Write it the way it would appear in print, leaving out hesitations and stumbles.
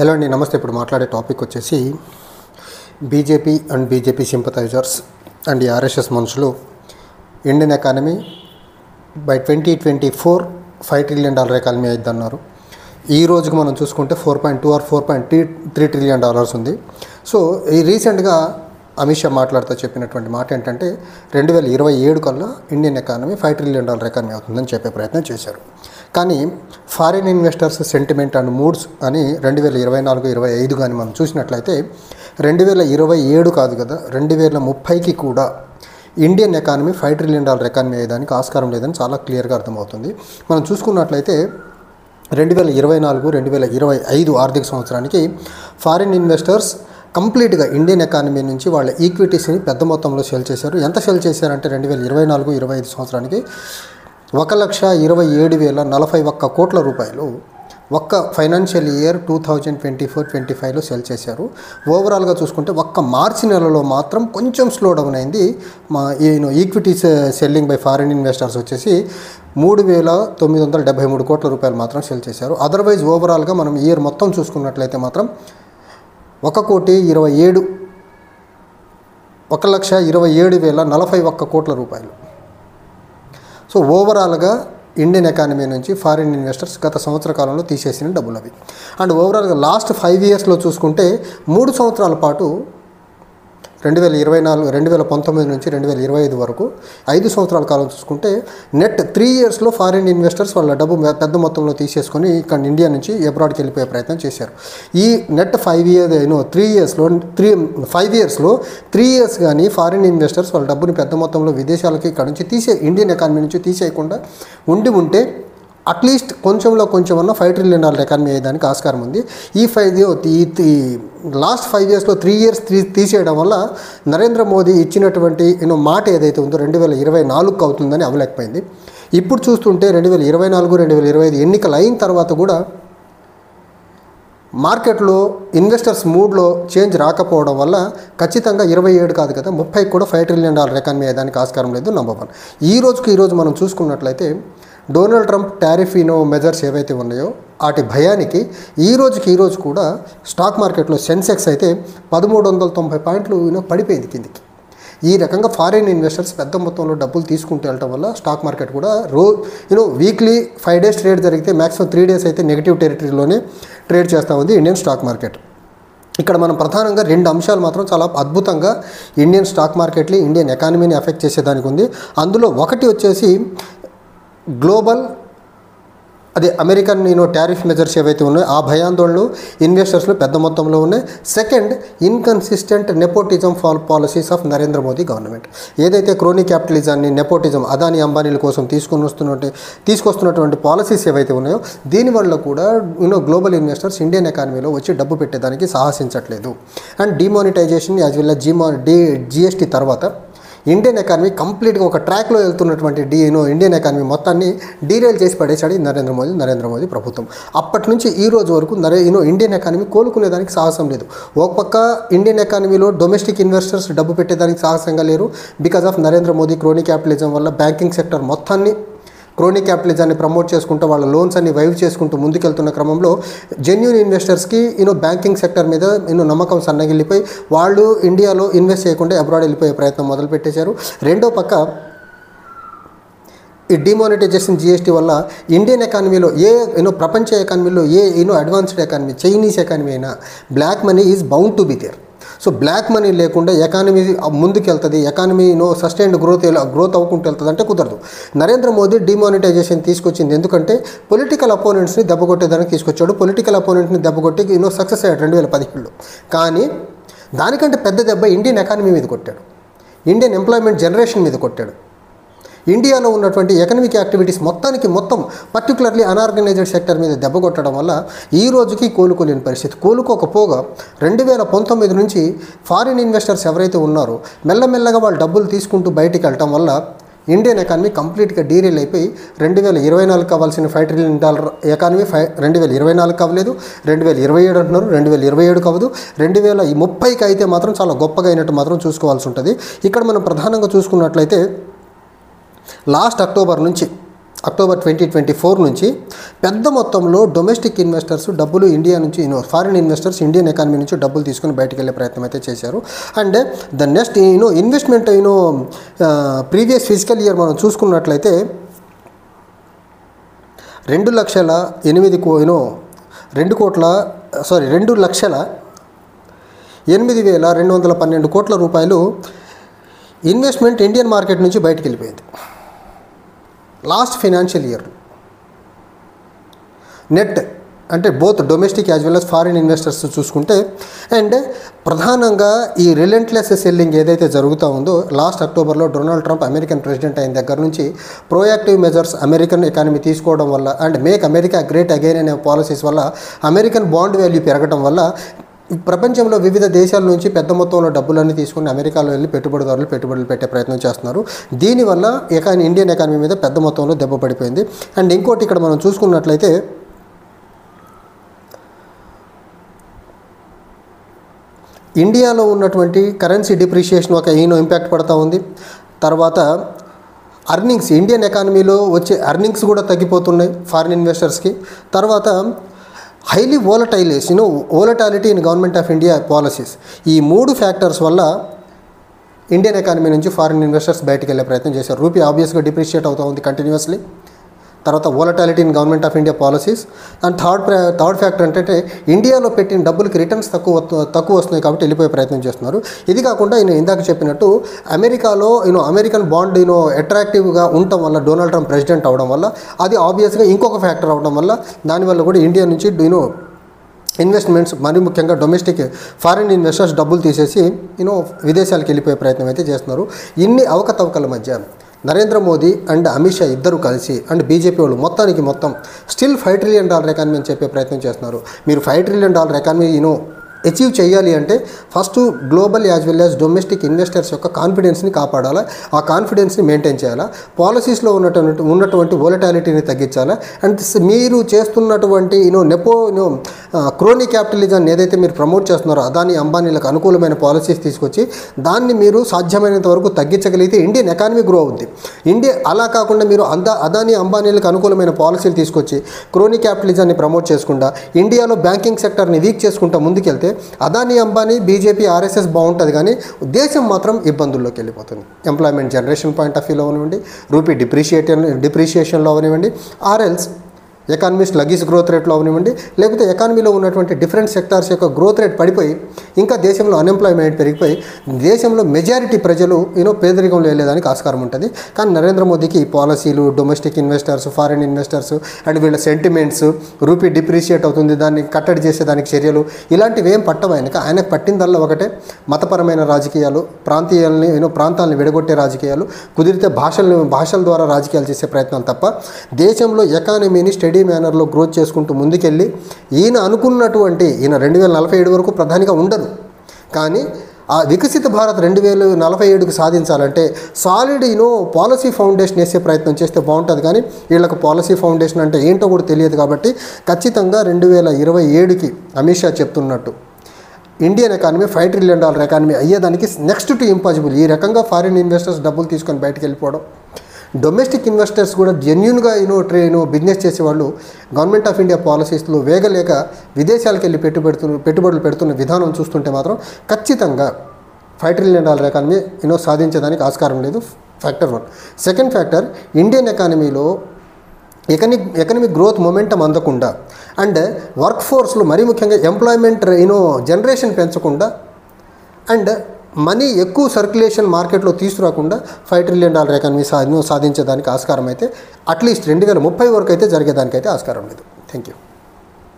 Hello అండి, నమస్తే. ఇప్పుడు మాట్లాడే టాపిక్ వచ్చేసి BJP and BJP sympathizers and RSS మనుషులు Indian economy by 2024 $5 trillion economy అయిద్దన్నారు. ఈ రోజుకి మనం చూసుకుంటే 4.2 or 4.3 trillion ఉంది. సో ఈ రీసెంట్గా అమిత్ షా మాట్లాడుతూ చెప్పినటువంటి మాట ఏంటంటే 2027 కల్లా ఇండియన్ ఎకానమీ $5 trillion ఎకానమీ అవుతుందని చెప్పే ప్రయత్నం చేశారు. కానీ foreign investors sentiment and moods అని 2024-25 కానీ మనం చూసినట్లయితే 2027 కాదు కదా, 2030కి కూడా ఇండియన్ ఎకానమీ $5 trillion ఎకానమీ అయ్యేదానికి ఆస్కారం లేదని చాలా క్లియర్గా అర్థమవుతుంది. మనం చూసుకున్నట్లయితే 2024-2025 ఆర్థిక సంవత్సరానికి ఫారిన్ ఇన్వెస్టర్స్ కంప్లీట్గా ఇండియన్ ఎకానమీ నుంచి వాళ్ళ ఈక్విటీస్ని పెద్ద మొత్తంలో సేల్ చేశారు. ఎంత సేల్ చేశారంటే 2024-25 సంవత్సరానికి 1,27,041 కోట్ల రూపాయలు ఒక్క ఫైనాన్షియల్ ఇయర్ 2024-25లో సెల్ చేశారు. ఓవరాల్గా చూసుకుంటే ఒక్క మార్చి నెలలో మాత్రం కొంచెం స్లో డౌన్ అయింది. మా equities selling by foreign investors వచ్చేసి 3,973 కోట్ల రూపాయలు మాత్రం సెల్ చేశారు. అదర్వైజ్ ఓవరాల్గా మనం ఇయర్ మొత్తం చూసుకున్నట్లయితే మాత్రం 1,27,041 కోట్ల రూపాయలు. సో ఓవరాల్గా ఇండియన్ ఎకానమీ నుంచి ఫారిన్ ఇన్వెస్టర్స్ గత సంవత్సర కాలంలో తీసేసిన డబ్బులు అవి. అండ్ ఓవరాల్గా లాస్ట్ 5 ఇయర్స్లో చూసుకుంటే 3 సంవత్సరాల పాటు 2019 నుంచి 2025 వరకు 5 సంవత్సరాల కాలం చూసుకుంటే నెట్ 3 ఇయర్స్లో ఫారిన్ ఇన్వెస్టర్స్ వాళ్ళ డబ్బు పెద్ద మొత్తంలో తీసేసుకొని ఇక్కడ ఇండియా నుంచి అబ్రాడ్కి వెళ్ళిపోయే ప్రయత్నం చేశారు. ఈ నెట్ 5 ఇయర్స్ కానీ ఫారిన్ ఇన్వెస్టర్స్ వాళ్ళ డబ్బుని పెద్ద మొత్తంలో విదేశాలకి ఇక్కడ నుంచి ఇండియన్ ఎకానమీ నుంచి తీసేయకుండా ఉంటే అట్లీస్ట్ కొంచెంలో కొంచెమన్నా $5 trillion ఎకానమీ అయ్యేదానికి ఆస్కారం ఉంది. ఈ లాస్ట్ 5 ఇయర్స్లో 3 ఇయర్స్ తీసేయడం వల్ల నరేంద్ర మోదీ ఇచ్చినటువంటి మాట ఏదైతే ఉందో 2024 అవుతుందని అవ్వలేకపోయింది. ఇప్పుడు చూస్తుంటే 2024-2025 ఎన్నికలు అయిన తర్వాత కూడా మార్కెట్లో ఇన్వెస్టర్స్ మూడ్లో చేంజ్ రాకపోవడం వల్ల ఖచ్చితంగా 27 కాదు కదా 30 కూడా $5 trillion ఎకానమీ అయ్యేదానికి ఆస్కారం లేదు. నంబర్ 1. ఈ రోజు మనం చూసుకున్నట్లయితే డొనాల్డ్ ట్రంప్ టారిఫ్ మెజర్స్ ఏవైతే ఉన్నాయో వాటి భయానికి ఈ రోజు కూడా స్టాక్ మార్కెట్లో సెన్సెక్స్ అయితే 1,390 పాయింట్లు పడిపోయింది కిందికి. ఈ రకంగా ఫారిన్ ఇన్వెస్టర్స్ పెద్ద మొత్తంలో డబ్బులు తీసుకుంటూ వెళ్ళటం వల్ల స్టాక్ మార్కెట్ కూడా వీక్లీ 5 days ట్రేడ్ జరిగితే మ్యాక్సిమం 3 days అయితే నెగిటివ్ టెరిటరీలోనే ట్రేడ్ చేస్తూ ఉంది ఇండియన్ స్టాక్ మార్కెట్. ఇక్కడ మనం ప్రధానంగా 2 అంశాలు మాత్రం చాలా అద్భుతంగా ఇండియన్ స్టాక్ మార్కెట్ని ఇండియన్ ఎకానమీని ఎఫెక్ట్ చేసేదానికి ఉంది. అందులో ఒకటి వచ్చేసి గ్లోబల్ అమెరికన్ టారిఫ్ మెజర్స్ ఏవైతే ఉన్నాయో ఆ భయాందోళనలు ఇన్వెస్టర్స్లో పెద్ద మొత్తంలో ఉన్నాయి. Second, inconsistent nepotism policies of Narendra Modi government. ఏదైతే క్రోనీ క్యాపిటలిజాన్ని నెపోటిజం అదానీ అంబానీల కోసం తీసుకొస్తున్నటువంటి పాలసీస్ ఏవైతే ఉన్నాయో దీనివల్ల కూడా గ్లోబల్ ఇన్వెస్టర్స్ ఇండియన్ ఎకానమీలో వచ్చి డబ్బు పెట్టేదానికి సాహసించట్లేదు. And demonetization as well GST తర్వాత ఇండియన్ ఎకానమీ కంప్లీట్గా ఒక ట్రాక్లో వెళ్తున్నటువంటి ఇండియన్ ఎకానమీ మొత్తాన్ని డీరైల్ చేసి పడేశాడు నరేంద్ర మోదీ ప్రభుత్వం. అప్పటి నుంచి ఈ రోజు వరకు ఇండియన్ ఎకానమీ కోలుకునేదానికి సాహసం లేదు. ఒక పక్క ఇండియన్ ఎకానమీలో డొమెస్టిక్ ఇన్వెస్టర్స్ డబ్బు పెట్టేదానికి సాహసంగా లేరు. Because of Narendra Modi crony capitalism వల్ల బ్యాంకింగ్ సెక్టర్ మొత్తాన్ని క్రోనీ క్యాపిటలిజాన్ని ప్రమోట్ చేసుకుంటూ వాళ్ళ లోన్స్ అన్ని వైవ్ చేసుకుంటూ ముందుకెళ్తున్న క్రమంలో జెన్యూన్ ఇన్వెస్టర్స్కి బ్యాంకింగ్ సెక్టర్ మీద నమ్మకం సన్నగిల్లిపోయి వాళ్ళు ఇండియాలో ఇన్వెస్ట్ చేయకుండా అబ్రాడ్ వెళ్ళిపోయే ప్రయత్నం మొదలుపెట్టేశారు. రెండో పక్క ఈ డిమానిటైజేషన్ GST వల్ల ఇండియన్ ఎకానమీలో ప్రపంచ ఎకానమీలో అడ్వాన్స్డ్ ఎకానమీ చైనీస్ ఎకానమీ అయినా black money is bound to be there. So black money లేకుండా ఎకానమీ ముందుకు వెళ్తుంది, ఎకానమీ సస్టైన్డ్ గ్రోత్ అవ్వకుంటూ వెళ్తుంది అంటే కుదరదు. నరేంద్ర మోదీ డిమానిటైజేషన్ తీసుకొచ్చింది ఎందుకంటే పొలిటికల్ అపోనెంట్స్ని దెబ్బకొట్టేదానికి తీసుకొచ్చాడు. పొలిటికల్ అపోనెంట్ని దెబ్బకొట్టి సక్సెస్ అయ్యాడు 2017లో. కానీ దానికంటే పెద్ద దెబ్బ ఇండియన్ ఎకానమీ మీద కొట్టాడు, ఇండియన్ ఎంప్లాయ్మెంట్ జనరేషన్ మీద కొట్టాడు. ఇండియాలో ఉన్నటువంటి ఎకనామిక్ యాక్టివిటీస్ మొత్తం పర్టికులర్లీ అన్ఆర్గనైజ్డ్ సెక్టర్ మీద దెబ్బ కొట్టడం వల్ల ఈ రోజుకి కోలుకోలేని పరిస్థితి. కోలుకోకపోగా 2019 నుంచి ఫారిన్ ఇన్వెస్టర్స్ ఎవరైతే ఉన్నారో మెల్లమెల్లగా వాళ్ళు డబ్బులు తీసుకుంటూ బయటికి వెళ్ళటం వల్ల ఇండియన్ ఎకానమీ కంప్లీట్గా డీరేల్ అయిపోయి 2024 కావాల్సిన $5 trillion ఎకానమీ 2024 అవ్వలేదు, 2027 అంటున్నారు, 2027 కావదు, 2030కి అయితే మాత్రం చాలా గొప్పగా అయినట్టు మాత్రం చూసుకోవాల్సి ఉంటుంది. ఇక్కడ మనం ప్రధానంగా చూసుకున్నట్లయితే లాస్ట్ అక్టోబర్ నుంచి అక్టోబర్ 2024 నుంచి పెద్ద మొత్తంలో డొమెస్టిక్ ఇన్వెస్టర్స్ డబ్బులు ఇండియా నుంచి ఫారిన్ ఇన్వెస్టర్స్ ఇండియన్ ఎకానమీ నుంచి డబ్బులు తీసుకుని బయటకు వెళ్ళే ప్రయత్నం అయితే చేశారు. And the next investment previous physical year మనం చూసుకున్నట్లయితే 2,08,212 కోట్ల రూపాయలు ఇన్వెస్ట్మెంట్ ఇండియన్ మార్కెట్ నుంచి బయటకు వెళ్ళిపోయింది లాస్ట్ ఫైనాన్షియల్ ఇయర్. నెట్ అంటే both domestic as well as foreign investors చూసుకుంటే, అండ్ ప్రధానంగా ఈ రిలెంట్లెస్ సెల్లింగ్ ఏదైతే జరుగుతూ ఉందో లాస్ట్ అక్టోబర్లో డొనాల్డ్ ట్రంప్ అమెరికన్ ప్రెసిడెంట్ అయిన దగ్గర నుంచి ప్రోయాక్టివ్ మెజర్స్ అమెరికన్ ఎకానమీ తీసుకోవడం వల్ల and make America great again అనే పాలసీస్ వల్ల అమెరికన్ బాండ్ వాల్యూ పెరగడం వల్ల ప్రపంచంలో వివిధ దేశాల నుంచి పెద్ద మొత్తంలో డబ్బులన్నీ తీసుకుని అమెరికాలో వెళ్ళి పెట్టుబడులు పెట్టే ప్రయత్నం చేస్తున్నారు. దీనివల్ల ఇండియన్ ఎకానమీ మీద పెద్ద మొత్తంలో దెబ్బ పడిపోయింది. అండ్ ఇంకోటి ఇక్కడ మనం చూసుకున్నట్లయితే ఇండియాలో ఉన్నటువంటి కరెన్సీ డిప్రిషియేషన్ ఒక ఇంపాక్ట్ పడుతూ ఉంది. తర్వాత అర్నింగ్స్ ఇండియన్ ఎకానమీలో వచ్చే అర్నింగ్స్ కూడా తగ్గిపోతున్నాయి ఫారిన్ ఇన్వెస్టర్స్కి. తర్వాత highly volatility in government of India policies, ఈ 3 ఫ్యాక్టర్స్ వల్ల ఇండియన్ ఎకానమీ నుంచి ఫారిన్ ఇన్వెస్టర్స్ బయటకు వెళ్ళే ప్రయత్నం చేశారు. రూపీ ఆబ్వియస్గా డిప్రిషియేట్ అవుతూ ఉంది కంటిన్యూస్లీ. తర్వాత volatility in government of India policies. And third factor ఏంటంటే ఇండియాలో పెట్టిన డబ్బులకి రిటర్న్స్ తక్కువ వస్తున్నాయి కాబట్టి వెళ్ళిపోయే ప్రయత్నం చేస్తున్నారు. ఇది కాకుండా ఇందాక చెప్పినట్టు అమెరికాలో అమెరికన్ బాండ్ అట్రాక్టివ్గా ఉండటం వల్ల డొనాల్డ్ ట్రంప్ ప్రెసిడెంట్ అవడం వల్ల అది ఆబ్వియస్గా ఇంకొక ఫ్యాక్టర్ అవడం వల్ల దానివల్ల కూడా ఇండియా నుంచి ఇన్వెస్ట్మెంట్స్ మరీ ముఖ్యంగా డొమెస్టిక్ ఫారిన్ ఇన్వెస్టర్స్ డబ్బులు తీసేసి విదేశాలకు వెళ్ళిపోయే ప్రయత్నం అయితే చేస్తున్నారు. ఇన్ని అవకతవకల మధ్య నరేంద్ర మోదీ అండ్ అమిత్ షా ఇద్దరు కలిసి అండ్ బీజేపీ వాళ్ళు మొత్తం స్టిల్ $5 ట్రిలియన్ ఎకానమీ అని చెప్పే ప్రయత్నం చేస్తున్నారు. మీరు $5 ట్రిలియన్ ఎకానమీ అచీవ్ చేయాలి అంటే first global as well as domestic investors యొక్క కాన్ఫిడెన్స్ని కాపాడాలా, ఆ కాన్ఫిడెన్స్ని మెయింటైన్ చేయాలా, పాలసీస్లో ఉన్నటువంటి వోలటాలిటీని తగ్గించాలా. అండ్ మీరు చేస్తున్నటువంటి క్రోనీ క్యాపిటలిజాన్ని ఏదైతే మీరు ప్రమోట్ చేస్తున్నారో అదాని అంబానీలకు అనుకూలమైన పాలసీస్ తీసుకొచ్చి దాన్ని మీరు సాధ్యమైనంత వరకు తగ్గించగలిగితే ఇండియన్ ఎకానమీ గ్రో అవుద్ది. అలా కాకుండా మీరు అదాని అంబానీలకు అనుకూలమైన పాలసీలు తీసుకొచ్చి క్రోనీ క్యాపిటలిజాన్ని ప్రమోట్ చేసుకుంటా ఇండియాలో బ్యాంకింగ్ సెక్టర్ని వీక్ చేసుకుంటా ముందుకెళ్తే అదాని అంబానీ బీజేపీ ఆర్ఎస్ఎస్ బాగుంటుంది, కానీ దేశం మాత్రం ఇబ్బందుల్లోకి వెళ్ళిపోతుంది. ఎంప్లాయ్మెంట్ జనరేషన్ పాయింట్ ఆఫ్ వ్యూలో అవనివ్వండి, రూపీ డిప్రిషియేషన్లో అవనివ్వండి, ఆర్ఎల్స్ ఎకానమీ స్లగిష్ గ్రోత్ రేట్లో అవనివ్వండి, లేకపోతే ఎకానమీలో ఉన్నటువంటి డిఫరెంట్ సెక్టార్స్ యొక్క గ్రోత్ రేట్ పడిపోయి ఇంకా దేశంలో అన్ఎంప్లాయ్మెంట్ పెరిగిపోయి దేశంలో మెజారిటీ ప్రజలు పేదరికంలో వెళ్ళేదానికి ఆస్కారం ఉంటుంది. కానీ నరేంద్ర మోదీకి ఈ పాలసీలు, domestic investors, foreign investors and వీళ్ళ సెంటిమెంట్స్, రూపీ డిప్రిషియేట్ అవుతుంది దాన్ని కట్టడి చేసేదానికి చర్యలు, ఇలాంటివి ఏం పట్టవు. ఆయనకు పట్టిందల్లా ఒకటే, మతపరమైన రాజకీయాలు, ప్రాంతాలను విడగొట్టే రాజకీయాలు, కుదిరితే భాషల ద్వారా రాజకీయాలు చేసే ప్రయత్నాలు తప్ప దేశంలో ఎకానమీని స్టడీ మేనర్లో గ్రోత్ చేసుకుంటూ ముందుకెళ్ళి ఈయన 2047 వరకు ప్రధానిగా ఉండరు. కానీ ఆ వికసిత భారత్ 2047కు సాధించాలంటే సాలిడ్ పాలసీ ఫౌండేషన్ వేసే ప్రయత్నం చేస్తే బాగుంటుంది. కానీ వీళ్ళకు పాలసీ ఫౌండేషన్ అంటే ఏంటో కూడా తెలియదు. కాబట్టి ఖచ్చితంగా 2027కి అమిత్ షా చెప్తున్నట్టు ఇండియన్ ఎకానమీ $5 ట్రిలియన్ ఎకానమీ అయ్యేదానికి నెక్స్ట్ టు ఇంపాసిబుల్. ఈ రకంగా ఫారిన్ ఇన్వెస్టర్స్ డబ్బులు తీసుకొని బయటకు వెళ్ళిపోవడం, డొమెస్టిక్ ఇన్వెస్టర్స్ కూడా జెన్యూన్గా బిజినెస్ చేసేవాళ్ళు గవర్నమెంట్ ఆఫ్ ఇండియా పాలసీస్లో వేగలేక విదేశాలకు వెళ్ళి పెట్టుబడులు పెడుతున్న విధానం చూస్తుంటే మాత్రం ఖచ్చితంగా $5 ట్రిలియన్ ఎకానమీ సాధించడానికి ఆస్కారం లేదు. ఫ్యాక్టర్ 1. సెకండ్ ఫ్యాక్టర్, ఇండియన్ ఎకానమీలో ఎకనమిక్ గ్రోత్ మొమెంటం అందకుండా అండ్ వర్క్ ఫోర్స్లో మరీ ముఖ్యంగా ఎంప్లాయ్మెంట్ జనరేషన్ పెంచకుండా అండ్ మనీ ఎక్కువ సర్క్యులేషన్ మార్కెట్లో తీసుకురాకుండా $5 ట్రిలియన్ ఎకానమీ సాధించడానికి ఆస్కారం అయితే అట్లీస్ట్ 2030 వరకు అయితే జరిగేదానికైతే ఆస్కారం లేదు. Thank you.